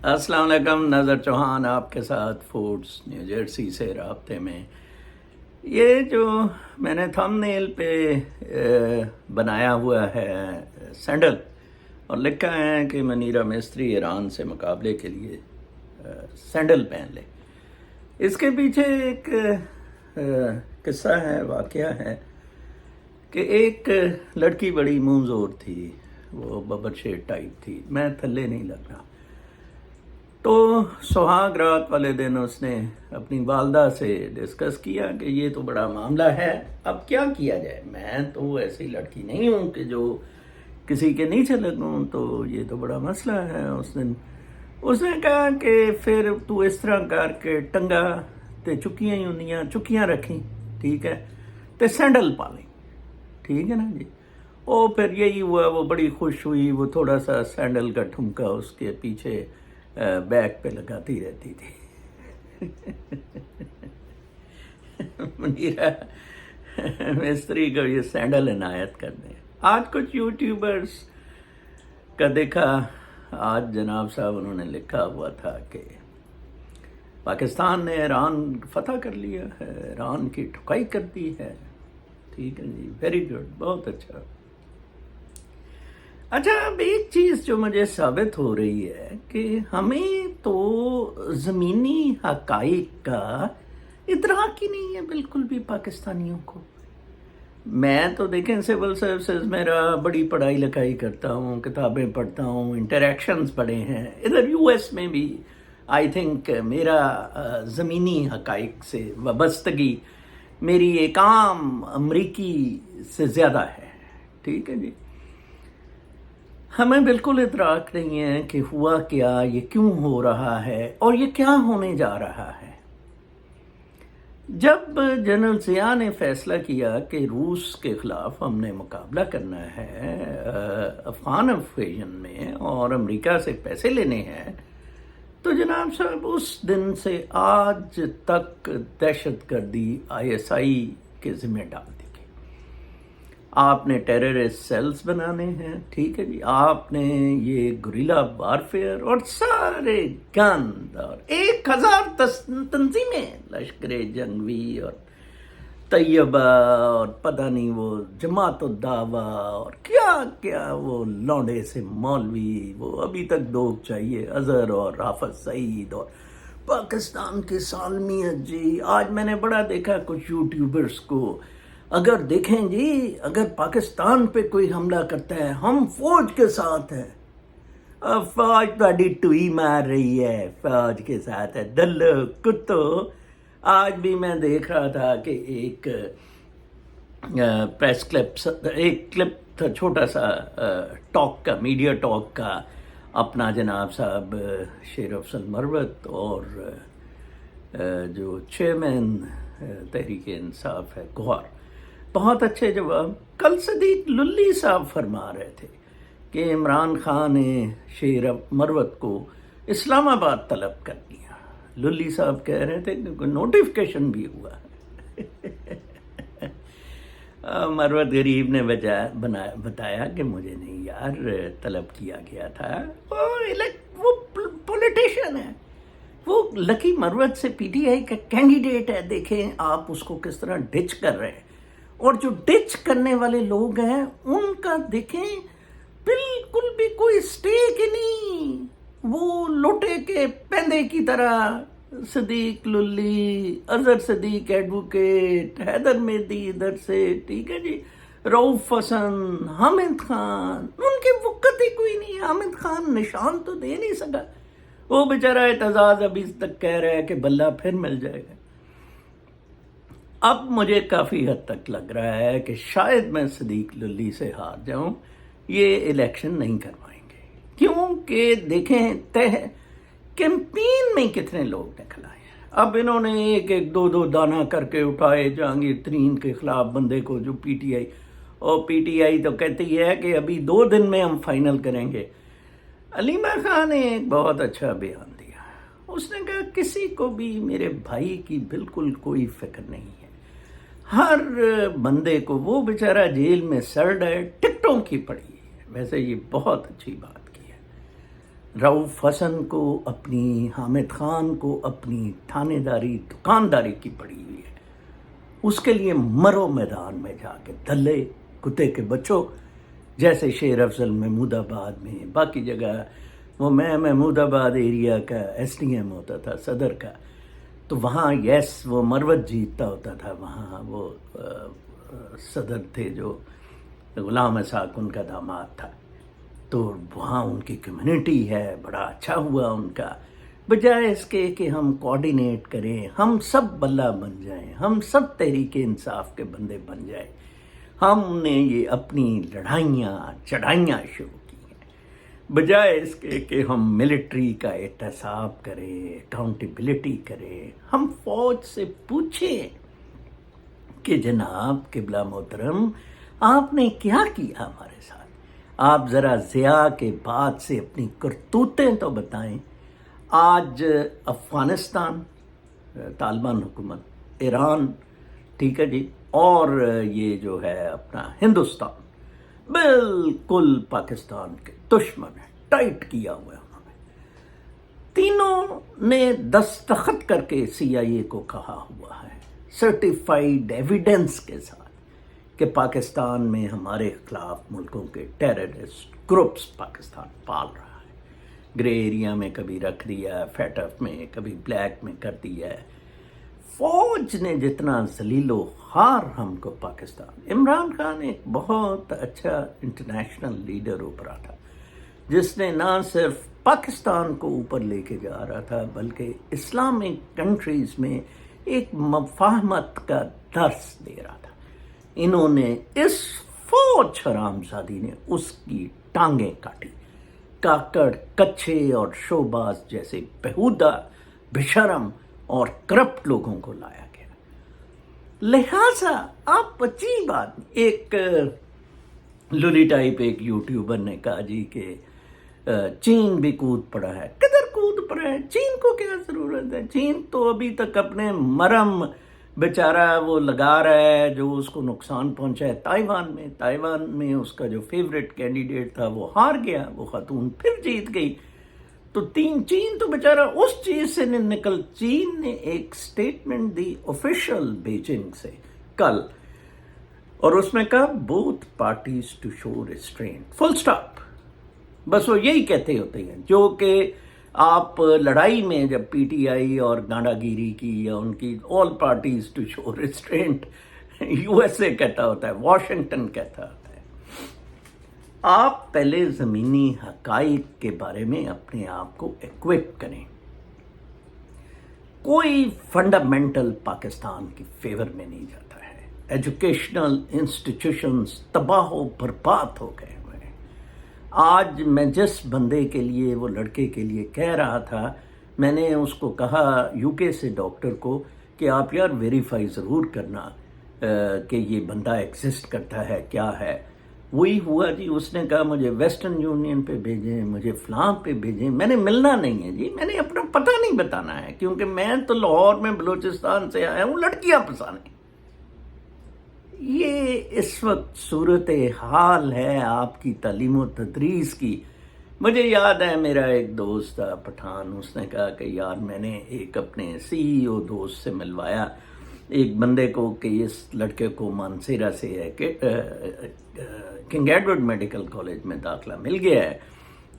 السلام علیکم، نظر چوہان آپ کے ساتھ فوڈز نیو جرسی سے رابطے میں۔ یہ جو میں نے تھم نیل پہ بنایا ہوا ہے سینڈل، اور لکھا ہے کہ منیرہ مستری ایران سے مقابلے کے لیے سینڈل پہن لے، اس کے پیچھے ایک قصہ ہے، واقعہ ہے کہ ایک لڑکی بڑی منہ زور تھی، وہ ببر شیٹ ٹائپ تھی، میں تھلے نہیں لگ رہا، تو سہاگ رات والے دن اس نے اپنی والدہ سے ڈسکس کیا کہ یہ تو بڑا معاملہ ہے، اب کیا کیا جائے، میں تو ایسی لڑکی نہیں ہوں کہ جو کسی کے نیچے لگوں، تو یہ تو بڑا مسئلہ ہے۔ اس نے کہا کہ پھر تو اس طرح کر کے ٹنگا تے چکیاں ہی ہونیاں، چکیاں رکھیں، ٹھیک ہے، تے سینڈل پالیں، ٹھیک ہے نا جی۔ وہ پھر یہی ہوا، وہ بڑی خوش ہوئی، وہ تھوڑا سا سینڈل کا ٹھمکا اس کے پیچھے بیک پہ لگاتی رہتی تھی۔ منیرہ مستری کو یہ سینڈل عنایت کر دیں۔ آج کچھ یوٹیوبرز کا دیکھا، آج جناب صاحب انہوں نے لکھا ہوا تھا کہ پاکستان نے ایران فتح کر لیا ہے، ایران کی ٹھکائی کر دی ہے، ٹھیک ہے جی، ویری گڈ، بہت اچھا۔ اچھا، اب ایک چیز جو مجھے ثابت ہو رہی ہے کہ ہمیں تو زمینی حقائق کا ادراک ہی نہیں ہے بالکل بھی پاکستانیوں کو۔ میں تو دیکھیں سول سروسز میں رہا، بڑی پڑھائی لکھائی کرتا ہوں، کتابیں پڑھتا ہوں، انٹریکشنز پڑھے ہیں، ادھر یو ایس میں بھی آئی تھنک میرا زمینی حقائق سے وابستگی میری ایک عام امریکی سے زیادہ ہے، ٹھیک ہے جی۔ ہمیں بالکل ادراک نہیں ہے کہ ہوا کیا، یہ کیوں ہو رہا ہے اور یہ کیا ہونے جا رہا ہے۔ جب جنرل ضیاء نے فیصلہ کیا کہ روس کے خلاف ہم نے مقابلہ کرنا ہے افغان انویژن میں اور امریکہ سے پیسے لینے ہیں، تو جناب صاحب اس دن سے آج تک دہشت گردی ISI کے ذمہ ڈال دی گئی۔ آپ نے ٹیررسٹ سیلز بنانے ہیں، ٹھیک ہے جی، آپ نے یہ گوریلا وارفیئر اور سارے گند اور 1000 تنظیمیں، لشکر جنگوی اور طیبہ اور پتہ نہیں وہ جماعت الدعوہ اور کیا کیا، وہ لونڈے سے مولوی، وہ ابھی تک 2 چاہیے، اظہر اور حافظ سعید، اور پاکستان کی سالمیت جی۔ آج میں نے بڑا دیکھا کچھ یوٹیوبرز کو، اگر دیکھیں جی، اگر پاکستان پہ کوئی حملہ کرتا ہے ہم فوج کے ساتھ ہیں، فوج تہاڈی ٹوئی مار رہی ہے، فوج کے ساتھ ہے، دلو کتو۔ آج بھی میں دیکھ رہا تھا کہ ایک پریس کلپ، ایک کلپ تھا چھوٹا سا ٹاک کا، میڈیا ٹاک کا، اپنا جناب صاحب شیر افضل مروت اور جو چیئرمین تحریک انصاف ہے گوہر، بہت اچھے جواب۔ کل صدیق للی صاحب فرما رہے تھے کہ عمران خان نے شیر مروت کو اسلام آباد طلب کر دیا، للی صاحب کہہ رہے تھے کہ نوٹیفیکیشن بھی ہوا ہے۔ مروت غریب نے بتایا کہ مجھے نہیں یار طلب کیا گیا تھا، وہ پولیٹیشین ہے، وہ لکی مروت سے PTI کا کینڈیڈیٹ ہے، دیکھیں آپ اس کو کس طرح ڈچ کر رہے ہیں، اور جو ڈچ کرنے والے لوگ ہیں ان کا دیکھیں بالکل بھی کوئی سٹیک ہی نہیں، وہ لوٹے کے پیندے کی طرح، صدیق للی، اظہر صدیق ایڈوکیٹ، حیدر مہدی ادھر سے، ٹھیک ہے جی، رؤف حسن، حامد خان، ان کے وقت ہی کوئی نہیں ہے۔ حامد خان نشان تو دے نہیں سکا، وہ بیچارہ اعتزاز ابھی تک کہہ رہا ہے کہ بلہ پھر مل جائے گا۔ اب مجھے کافی حد تک لگ رہا ہے کہ شاید میں صدیق للی سے ہار جاؤں، یہ الیکشن نہیں کروائیں گے، کیونکہ دیکھیں کیمپین میں کتنے لوگ نکل آئے ہیں۔ اب انہوں نے ایک 2 دانہ کر کے اٹھائے جہانگیر ترین کے خلاف بندے کو، جو PTI، اور PTI تو کہتی ہے کہ ابھی 2 دن میں ہم فائنل کریں گے۔ علیمہ خان نے ایک بہت اچھا بیان دیا، اس نے کہا کسی کو بھی میرے بھائی کی بالکل کوئی فکر نہیں ہے، ہر بندے کو، وہ بیچارہ جیل میں سرڈ ہے، ٹکٹوں کی پڑی ہے۔ ویسے یہ بہت اچھی بات کی ہے، رؤف حسن کو اپنی، حامد خان کو اپنی تھانے داری دکانداری کی پڑی ہوئی ہے، اس کے لیے مرو میدان میں جا کے دلے کتے کے بچوں، جیسے شیر افضل محمود آباد میں، باقی جگہ وہ میں محمود آباد ایریا کا ایس ڈی ایم ہوتا تھا صدر کا، تو وہاں یس وہ مروت جیتتا ہوتا تھا، وہاں وہ صدر تھے جو غلام اسحاق ان کا داماد تھا، تو وہاں ان کی کمیونٹی ہے، بڑا اچھا ہوا ان کا، بجائے اس کے کہ ہم کوآرڈینیٹ کریں، ہم سب بلہ بن جائیں، ہم سب تحریک انصاف کے بندے بن جائیں، ہم نے یہ اپنی لڑائیاں چڑھائیاں شروع کی ہیں، بجائے اس کے کہ ہم ملٹری کا احتساب کریں، اکاؤنٹیبلٹی کریں، ہم فوج سے پوچھیں کہ جناب قبلہ محترم آپ نے کیا کیا ہمارے ساتھ، آپ ذرا ضیاء کے بعد سے اپنی کرتوتیں تو بتائیں۔ آج افغانستان طالبان حکومت، ایران، ٹھیک ہے جی، اور یہ جو ہے اپنا ہندوستان، بالکل پاکستان کے دشمن ہیں، ٹائٹ کیا ہوا ہے انہوں نے، تینوں نے دستخط کر کے سی آئی اے کو کہا ہوا ہے سرٹیفائیڈ ایویڈنس کے ساتھ کہ پاکستان میں ہمارے خلاف ملکوں کے ٹیررسٹ گروپس پاکستان پال رہا ہے، گرے ایریا میں کبھی رکھ دیا ہے، فیٹف میں کبھی بلیک میں کر دیا ہے، فوج نے جتنا ذلیل و خوار ہم کو پاکستان، عمران خان ایک بہت اچھا انٹرنیشنل لیڈر ابھرا تھا جس نے نہ صرف پاکستان کو اوپر لے کے جا رہا تھا بلکہ اسلامک کنٹریز میں ایک مفاہمت کا درس دے رہا تھا، انہوں نے اس فوج حرامزادی نے اس کی ٹانگیں کاٹی، کاکڑ، کچھے اور شوباز جیسے بےہودہ، بشرم اور کرپٹ لوگوں کو لایا گیا، لہٰذا آپ عجیب آدمی، ایک لولی ٹائپ ایک یوٹیوبر نے کہا جی کہ چین بھی کود پڑا ہے، کدھر کود پڑا ہے، چین کو کیا ضرورت ہے، چین تو ابھی تک اپنے مرم بیچارہ وہ لگا رہا ہے جو اس کو نقصان پہنچا ہے تائیوان میں اس کا جو فیوریٹ کینڈیڈیٹ تھا وہ ہار گیا، وہ خاتون پھر جیت گئی، تو چین تو بیچارہ اس چیز سے نکل، چین نے ایک سٹیٹمنٹ دی آفیشل بیجنگ سے کل، اور اس میں کہا both parties to show restraint, full stop, بس وہ یہی کہتے ہوتے ہیں جو کہ آپ لڑائی میں جب پی ٹی آئی اور گانڈا گیری کی یا ان کی all parties to show restraint, U S A کہتا ہوتا ہے، واشنگٹن کہتا ہوتا ہے، آپ پہلے زمینی حقائق کے بارے میں اپنے آپ کو ایکوپ کریں، کوئی فنڈامنٹل پاکستان کی فیور میں نہیں جاتا ہے، ایجوکیشنل انسٹیٹیوشنز تباہ و برباد ہو گئے ہوئے ہیں، آج میں جس بندے کے لیے، وہ لڑکے کے لیے کہہ رہا تھا، میں نے اس کو کہا یو کے سے ڈاکٹر کو کہ آپ یار ویریفائی ضرور کرنا کہ یہ بندہ ایگزسٹ کرتا ہے کیا ہے، وہی ہوا جی، اس نے کہا مجھے ویسٹرن یونین پہ بھیجیں، مجھے فلاں پہ بھیجیں، میں نے ملنا نہیں ہے جی، میں نے اپنا پتہ نہیں بتانا ہے، کیونکہ میں تو لاہور میں بلوچستان سے آیا ہوں لڑکیاں پھنسانے۔ یہ اس وقت صورت حال ہے آپ کی تعلیم و تدریس کی۔ مجھے یاد ہے میرا ایک دوست تھا پٹھان، اس نے کہا کہ یار میں نے ایک اپنے سی ای او دوست سے ملوایا ایک بندے کو کہ اس لڑکے کو مانسیرا سے ہے کہ کنگ ایڈورڈ میڈیکل کالج میں داخلہ مل گیا ہے،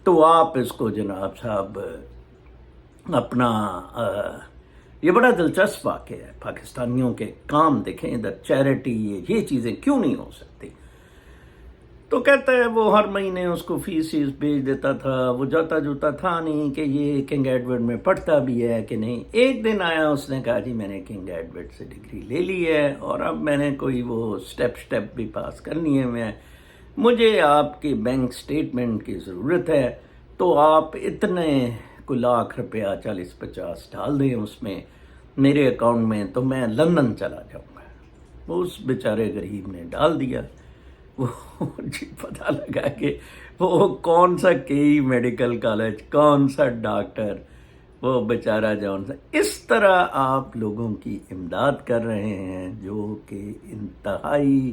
تو آپ اس کو جناب صاحب اپنا یہ بڑا دلچسپ واقعہ ہے، پاکستانیوں کے کام دیکھیں، ادھر چیریٹی یہ چیزیں کیوں نہیں ہو سکتی؟ تو کہتا ہے وہ ہر مہینے اس کو فیس بھیج دیتا تھا، وہ جاتا جوتا تھا نہیں کہ یہ کنگ ایڈورڈ میں پڑھتا بھی ہے کہ نہیں۔ ایک دن آیا، اس نے کہا جی میں نے کنگ ایڈورڈ سے ڈگری لے لی ہے اور اب میں نے کوئی وہ سٹیپ بھی پاس کرنی ہے، مجھے آپ کی بینک سٹیٹمنٹ کی ضرورت ہے، تو آپ اتنے کوئی لاکھ روپیہ 40-50 ڈال دیں اس میں میرے اکاؤنٹ میں، تو میں لندن چلا جاؤں گا۔ وہ اس بیچارے غریب نے ڈال دیا، وہ جی پتہ لگا کہ وہ کون سا کی میڈیکل کالج، کون سا ڈاکٹر، وہ بیچارہ جون سا۔ اس طرح آپ لوگوں کی امداد کر رہے ہیں جو کہ انتہائی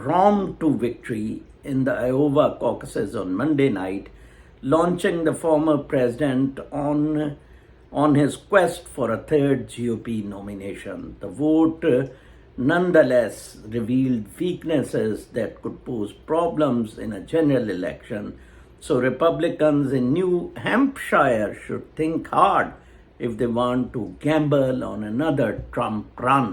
roamed to victory in the Iowa caucuses on Monday night, launching the former president on his quest for a third GOP nomination. The vote nonetheless revealed weaknesses that could pose problems in a general election. So Republicans in New Hampshire should think hard if they want to gamble on another Trump run.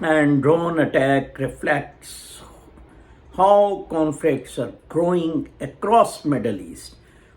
and drone attack reflects how conflicts are growing across Middle East.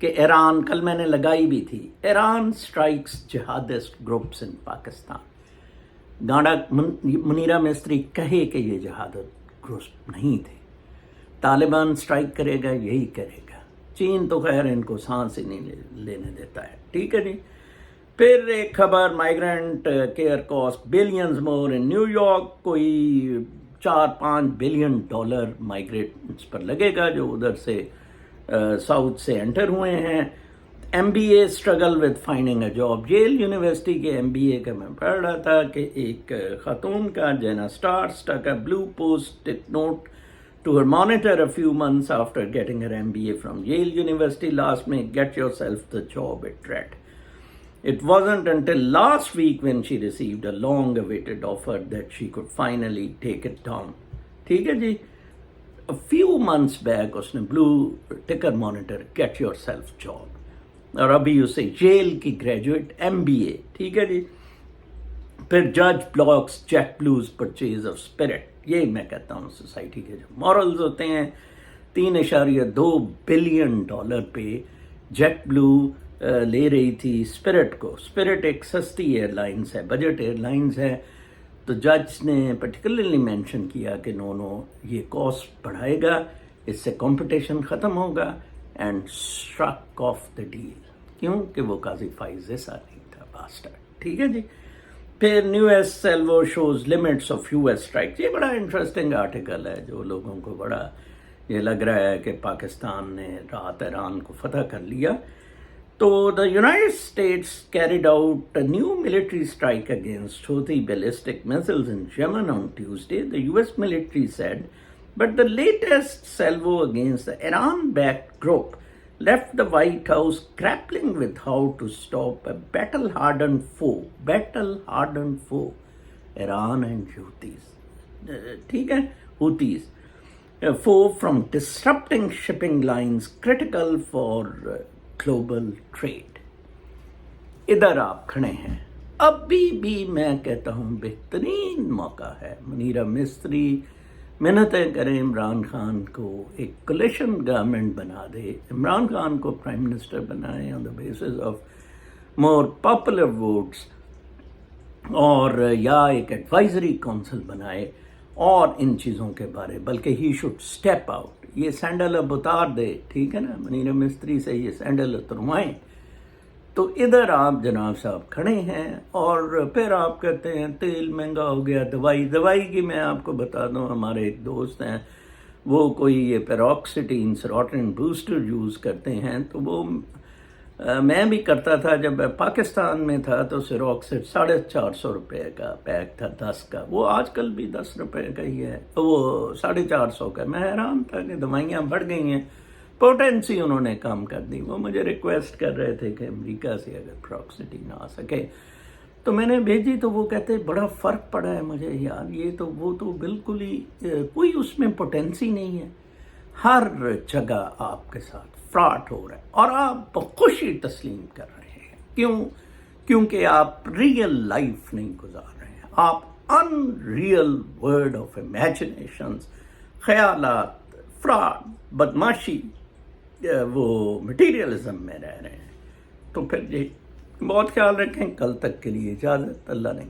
کہ ایران، کل میں نے لگائی بھی تھی، Iran strikes جہادسٹ groups ان پاکستان. گانڈا منیرہ مستری کہے کہ یہ جہادت گروپ نہیں تھے. طالبان سٹرائک کرے گا، یہی کرے گا. چین تو خیر ان کو سانس ہی نہیں لینے دیتا ہے. ٹھیک ہے جی. پھر ایک خبر، مائیگرنٹ کیئر کاسٹ بلینز مور ان نیو یارک. کوئی 4-5 بلین ڈالر مائیگریٹس پر لگے گا جو ادھر سے ساؤتھ سے انٹر ہوئے ہیں. M B A struggle with finding a job. Yale University کے ایم بی اے کا میں پڑھ رہا تھا کہ ایک خاتون کا Jenna Star stuck a blue post note to her monitor a few months after getting her MBA from Yale University last May, get yourself the job, it read. It wasn't until last week when she received a long-awaited offer that she could finally take it down. ٹھیک ہے جی. A few months back اس نے blue ticker monitor, get yourself job. اور ابھی اسے Yale کی graduate MBA. ٹھیک ہے جی. پھر جج blocks JetBlue's purchase of Spirit. یہ میں کہتا ہوں سوسائٹی کے جو مورلز ہوتے ہیں. 3.2 بلین ڈالر پہ جیٹ بلو لے رہی تھی اسپرٹ کو. اسپرٹ ایک سستی ایئر لائنس ہے، بجٹ ایئر لائنس ہے. تو جج نے پرٹیکولرلی مینشن کیا کہ نو یہ کاسٹ بڑھائے گا، اس سے کمپٹیشن ختم ہوگا، and struck off the deal. کیوں کہ وہ قاضی فائز جیسا نہیں تھا باسٹر. ٹھیک ہے جی. پھر new S salvo shows limits of U S strike. یہ بڑا انٹرسٹنگ آرٹیکل ہے جو لوگوں کو بڑا یہ لگ رہا ہے کہ پاکستان نے رات ایران کو فتح کر لیا. تو the United States carried out a new military strike against Houthi ballistic missiles in Yemen on Tuesday, the US military said, but the latest salvo against the Iran-backed group left the White House grappling with how to stop a battle-hardened foe, Iran and Houthis. ٹھیک ہے, Houthis. A foe from disrupting shipping lines critical for global trade. ادھر آپ کھڑے ہیں. ابھی بھی میں کہتا ہوں بہترین موقع ہے. منیرہ مستری محنتیں کریں عمران خان کو ایک کولیشن گورنمنٹ بنا دے, عمران خان کو پرائم منسٹر بنائے on the basis of more popular votes, اور یا ایک ایڈوائزری کونسل بنائے اور ان چیزوں کے بارے, بلکہ ہی شوڈ اسٹیپ آؤٹ. یہ سینڈل اب اتار دے. ٹھیک ہے نا, منیرہ مستری سے یہ سینڈل اتروائیں. تو ادھر آپ جناب صاحب کھڑے ہیں اور پھر آپ کہتے ہیں تیل مہنگا ہو گیا. دوائی کی میں آپ کو بتا دوں, ہمارے ایک دوست ہیں وہ کوئی یہ پیروکسیٹین سروٹن بوسٹر یوز کرتے ہیں. تو وہ میں بھی کرتا تھا جب پاکستان میں تھا, تو سیروکسٹ 450 روپے کا پیک تھا 10 کا. وہ آج کل بھی 10 روپے کا ہی ہے, وہ 450 کا. میں حیران تھا کہ دوائیاں بڑھ گئی ہیں, پوٹینسی انہوں نے کم کر دی. وہ مجھے ریکویسٹ کر رہے تھے کہ امریکہ سے اگر پیروکسیٹین آ سکے تو میں نے بھیجی. تو وہ کہتے بڑا فرق پڑا ہے مجھے یار, یہ تو وہ تو بالکل ہی کوئی اس میں پوٹینسی نہیں ہے. ہر جگہ آپ کے ساتھ فراڈ ہو رہا ہے اور آپ بخوشی تسلیم کر رہے ہیں. کیونکہ آپ ریئل لائف نہیں گزار رہے ہیں. آپ ان ریئل ورلڈ آف امیجنیشنز, خیالات, فراڈ, بدماشی, وہ مٹیریلزم میں رہ رہے ہیں. تو پھر جی بہت خیال رکھیں. کل تک کے لیے اجازت. اللہ نے